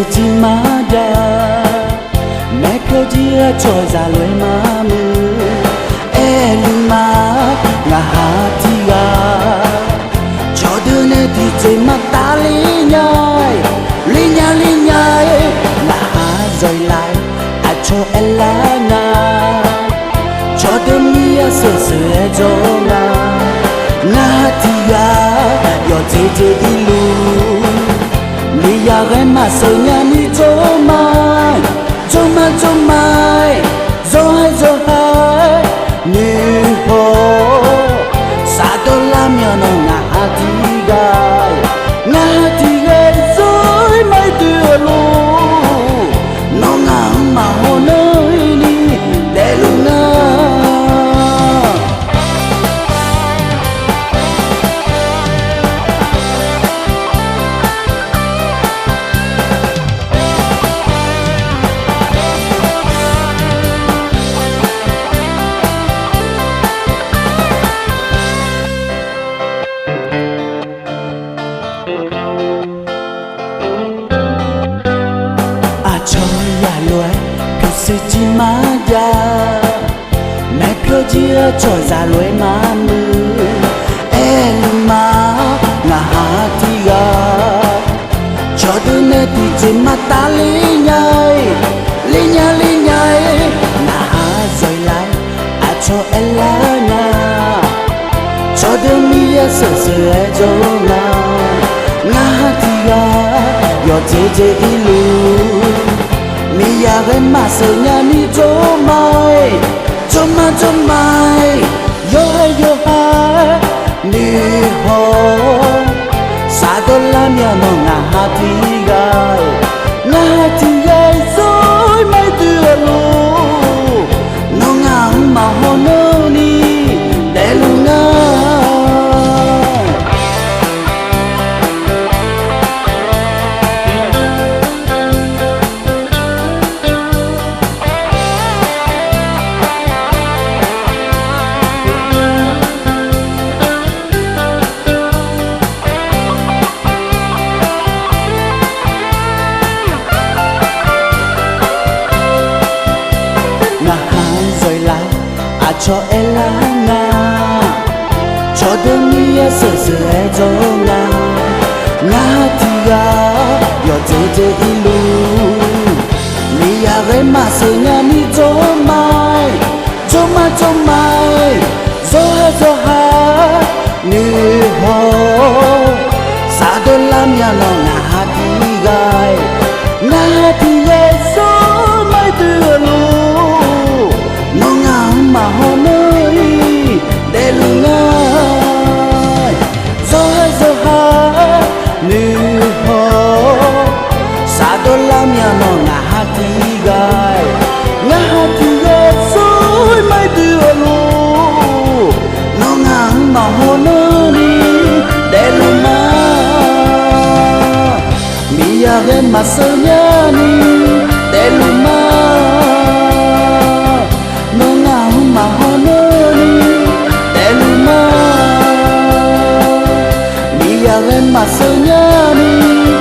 sự chi má đa mẹ câu chia trôi ra lối má mưa e lưng má ngà hà thi ga cho đưa nè thì chơi má ta lý nhai là hà rồi lại à cho em lá nga cho đưa mía sửa cho nga thi ga yo chế ilu mi ya gai mà sơi nhà ni cho mai rồi hai ni ho sa do lam ya no nga thi gai rồi mai đưa lu nó ngang mà hồ nơi ni để lu na cho ya lối cái sự chi má ya mẹ cứ chia cho ra lối má mưa em má ngà hà thi ga cho đứa nè thì chỉ má ta lý nhai ngà hà rồi lại à cho em lá nhà cho đứa mía sửa cho ngà thi ga yo chế ilu mi ya gai mà sờ nhà ni cho mai yo hai ni ho sa do lam ya no nga thi gai rồi mai đưa lu nó ngang mà ho nơ ni để lu na cho em lá nga cho đương mía sửa cho nga thi ga yo chế ilu mi ya gai mà sửa nhà ni cho mai rồi hai ni ho sa do lam ya no nga thi gai rồi mai đưa lu nó ngang mà hồ nơi để lu nga rồi hai ni ho sa do lam ya no nga thi gai rồi mai đưa lu nó ngang mà hồ nơi để lu ma mi ya gai mà sơ nhà ni để lu ma mà ho nơ ni để lu ma mi ya gai mà sơ nhà ni